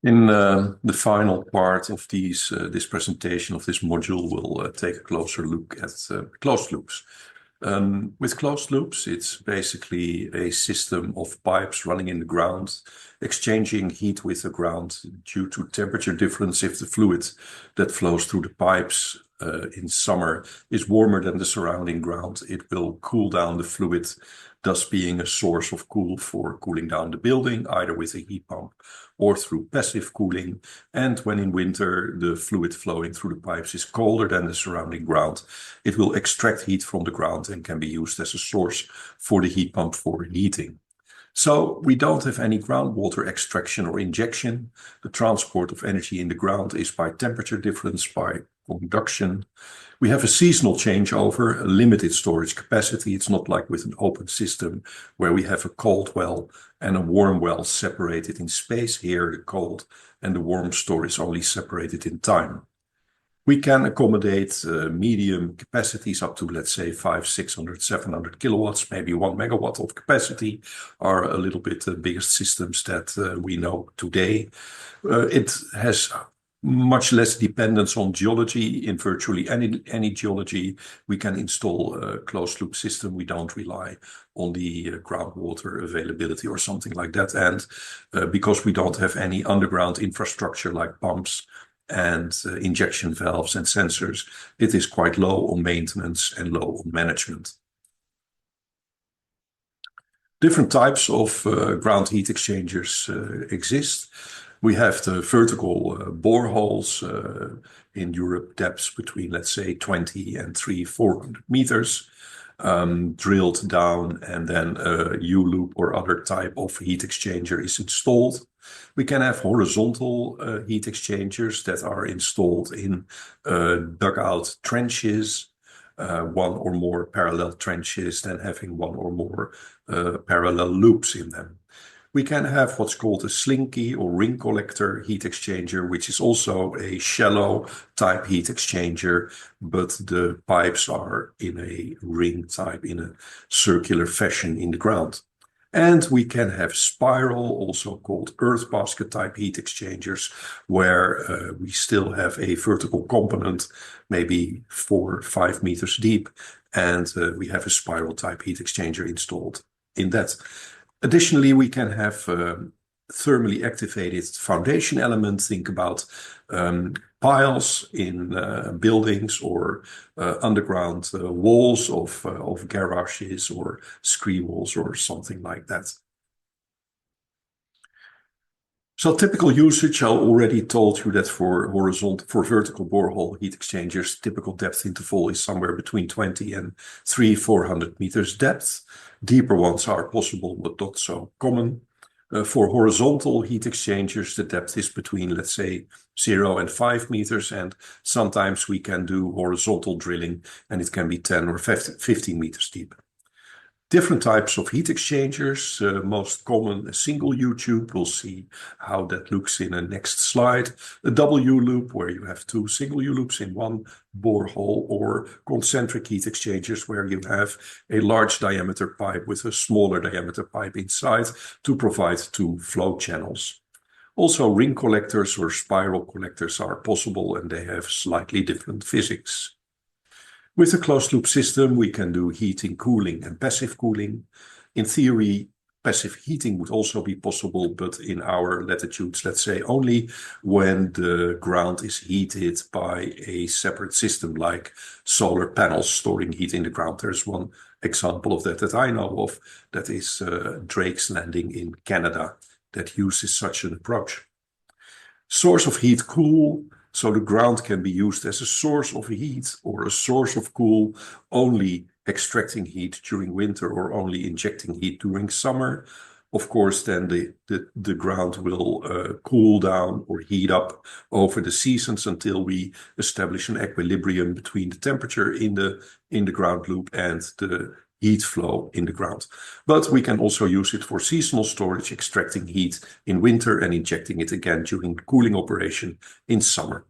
In the final part of this presentation of this module, we'll take a closer look at closed loops. With closed loops, it's basically a system of pipes running in the ground, exchanging heat with the ground due to temperature difference. If the fluid that flows through the pipes in summer is warmer than the surrounding ground, it will cool down the fluid, thus being a source of cool for cooling down the building, either with a heat pump or through passive cooling. And when in winter the fluid flowing through the pipes is colder than the surrounding ground, it will extract heat from the ground and can be used as a source for the heat pump for heating. So we don't have any groundwater extraction or injection. The transport of energy in the ground is by temperature difference, by conduction. We have a seasonal changeover, a limited storage capacity. It's not like with an open system where we have a cold well and a warm well separated in space. Here, the cold and the warm store is only separated in time. We can accommodate medium capacities up to, let's say, 500, 600, 700 kilowatts, maybe 1 megawatt of capacity are a little bit the biggest systems that we know today. It has much less dependence on geology. In virtually any geology, we can install a closed loop system. We don't rely on the groundwater availability or something like that. And because we don't have any underground infrastructure like pumps and injection valves and sensors, it is quite low on maintenance and low on management. Different types of ground heat exchangers exist. We have the vertical boreholes in Europe, depths between, let's say, 20 and 400 meters, drilled down, and then a U-loop or other type of heat exchanger is installed. We can have horizontal heat exchangers that are installed in dugout trenches, one or more parallel trenches, then having one or more parallel loops in them. We can have what's called a slinky or ring collector heat exchanger, which is also a shallow type heat exchanger, but the pipes are in a ring type, in a circular fashion in the ground. And we can have spiral, also called earth basket type heat exchangers, where we still have a vertical component, maybe 4 or 5 meters deep, and we have a spiral type heat exchanger installed in that. Additionally, we can have thermally activated foundation elements. Think about piles in buildings or underground walls of garages or screen walls or something like that. So typical usage, I already told you that for vertical borehole heat exchangers, typical depth interval is somewhere between 20 and 400 meters depth. Deeper ones are possible, but not so common. For horizontal heat exchangers, the depth is between, let's say, 0 and 5 meters, and sometimes we can do horizontal drilling, and it can be 10 or 15 meters deep. Different types of heat exchangers, most common a single U-tube. We'll see how that looks in a next slide. A double U-loop, where you have 2 single U-loops in one borehole, or concentric heat exchangers, where you have a large diameter pipe with a smaller diameter pipe inside to provide 2 flow channels. Also, ring collectors or spiral collectors are possible, and they have slightly different physics. With a closed loop system, we can do heating, cooling, and passive cooling. In theory, passive heating would also be possible, but in our latitudes, let's say, only when the ground is heated by a separate system, like solar panels storing heat in the ground. There's one example of that I know of, that is Drake's Landing in Canada, that uses such an approach. Source of heat, cool. So the ground can be used as a source of heat or a source of cool, only extracting heat during winter or only injecting heat during summer. Of course, then the ground will cool down or heat up over the seasons until we establish an equilibrium between the temperature in the ground loop and the heat flow in the ground. But we can also use it for seasonal storage, extracting heat in winter and injecting it again during cooling operation in summer.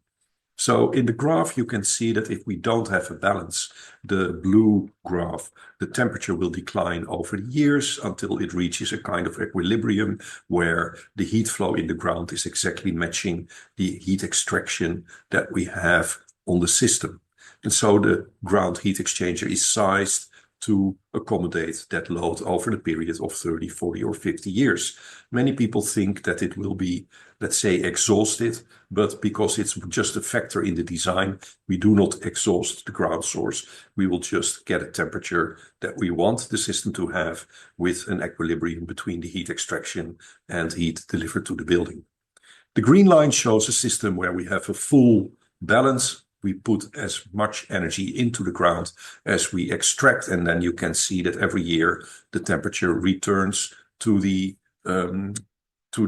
So in the graph, you can see that if we don't have a balance, the blue graph, the temperature will decline over the years until it reaches a kind of equilibrium where the heat flow in the ground is exactly matching the heat extraction that we have on the system. And so the ground heat exchanger is sized to accommodate that load over the period of 30, 40, or 50 years. Many people think that it will be, let's say, exhausted, but because it's just a factor in the design, we do not exhaust the ground source. We will just get a temperature that we want the system to have with an equilibrium between the heat extraction and heat delivered to the building. The green line shows a system where we have a full balance. We put as much energy into the ground as we extract, and then you can see that every year the temperature returns to the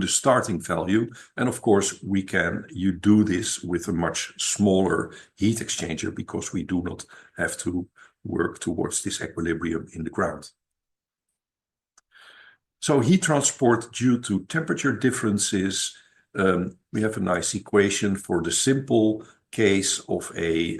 starting value. And of course, you do this with a much smaller heat exchanger because we do not have to work towards this equilibrium in the ground. So heat transport due to temperature differences. We have a nice equation for the simple case of a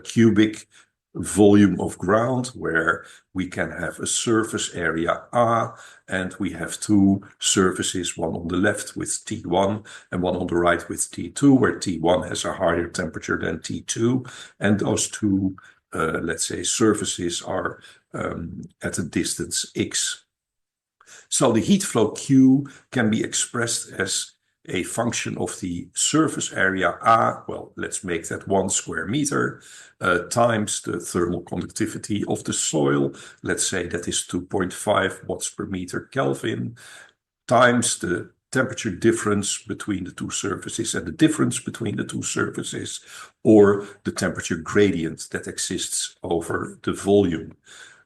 cubic volume of ground where we can have a surface area A and we have two surfaces, one on the left with T1 and one on the right with T2, where T1 has a higher temperature than T2, and those two, let's say, surfaces are at a distance x. So the heat flow Q can be expressed as a function of the surface area A, well, let's make that 1 square meter, times the thermal conductivity of the soil, let's say that is 2.5 watts per meter Kelvin, times the temperature difference between the two surfaces and the difference between the two surfaces, or the temperature gradient that exists over the volume.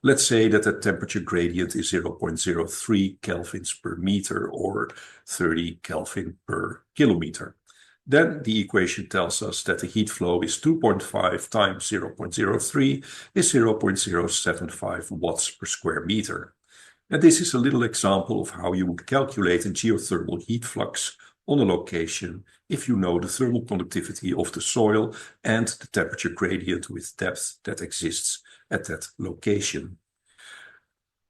Let's say that the temperature gradient is 0.03 kelvins per meter or 30 Kelvin per kilometer. Then the equation tells us that the heat flow is 2.5 times 0.03 is 0.075 watts per square meter. And this is a little example of how you would calculate a geothermal heat flux on a location if you know the thermal conductivity of the soil and the temperature gradient with depth that exists at that location.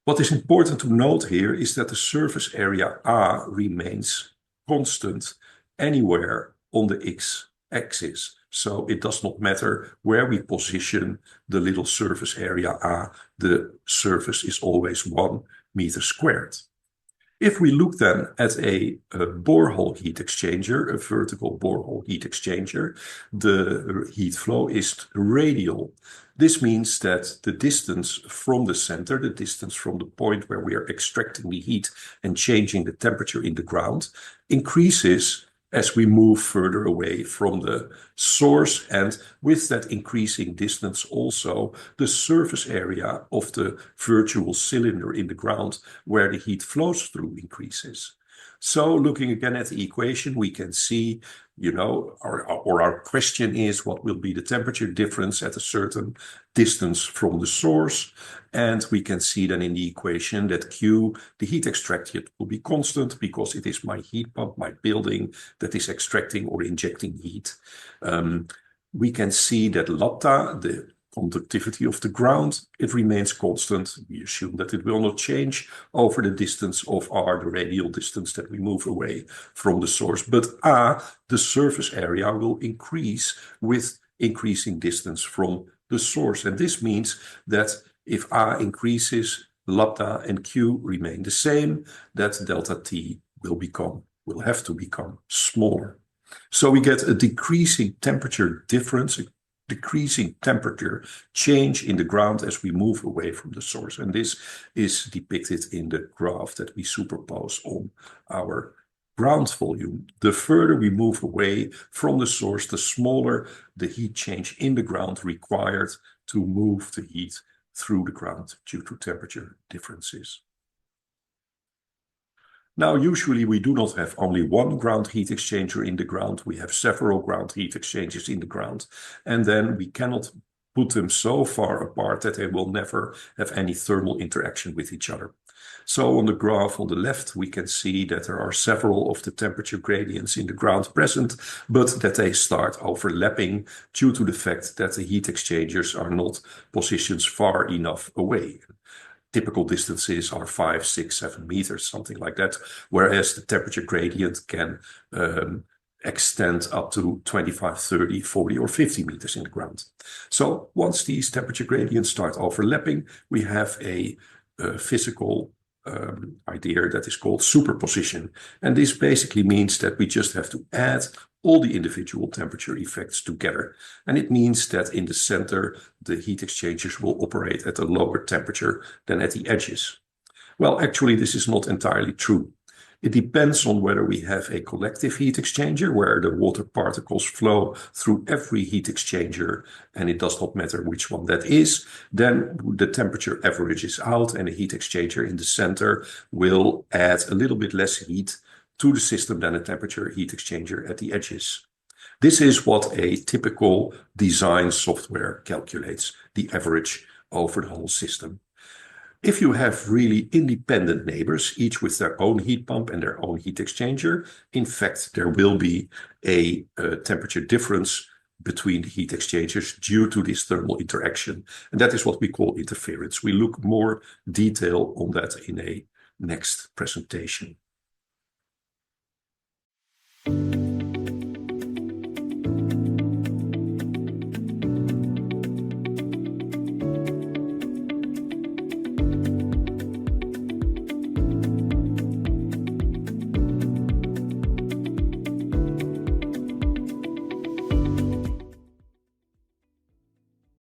What is important to note here is that the surface area A remains constant anywhere on the x-axis. So it does not matter where we position the little surface area A, the surface is always 1 meter squared. If we look then at a borehole heat exchanger, a vertical borehole heat exchanger, the heat flow is radial. This means that the distance from the center, the distance from the point where we are extracting the heat and changing the temperature in the ground, increases as we move further away from the source, and with that increasing distance also the surface area of the virtual cylinder in the ground where the heat flows through increases. So looking again at the equation, we can see, our question is, what will be the temperature difference at a certain distance from the source? And we can see then in the equation that Q, the heat extracted, will be constant because it is my heat pump, my building, that is extracting or injecting heat. We can see that lambda, the conductivity of the ground, it remains constant. We assume that it will not change over the distance of R, the radial distance that we move away from the source. But A, the surface area, will increase with increasing distance from the source. And this means that if A increases, lambda and Q remain the same, that delta T will have to become smaller. So we get a decreasing temperature difference, decreasing temperature change in the ground as we move away from the source. And this is depicted in the graph that we superpose on our ground volume. The further we move away from the source, the smaller the heat change in the ground required to move the heat through the ground due to temperature differences. Now, usually we do not have only one ground heat exchanger in the ground. We have several ground heat exchangers in the ground, and then we cannot put them so far apart that they will never have any thermal interaction with each other. So on the graph on the left, we can see that there are several of the temperature gradients in the ground present, but that they start overlapping due to the fact that the heat exchangers are not positioned far enough away. Typical distances are 5, 6, 7 meters, something like that, whereas the temperature gradient can extend up to 25, 30, 40, or 50 meters in the ground. So once these temperature gradients start overlapping, we have a physical idea that is called superposition. And this basically means that we just have to add all the individual temperature effects together. And it means that in the center, the heat exchangers will operate at a lower temperature than at the edges. Well, actually, this is not entirely true. It depends on whether we have a collective heat exchanger where the water particles flow through every heat exchanger and it does not matter which one that is. Then the temperature averages out and the heat exchanger in the center will add a little bit less heat to the system than a temperature heat exchanger at the edges. This is what a typical design software calculates, the average over the whole system. If you have really independent neighbors, each with their own heat pump and their own heat exchanger, in fact, there will be a temperature difference between the heat exchangers due to this thermal interaction. And that is what we call interference. We look more detail on that in a next presentation.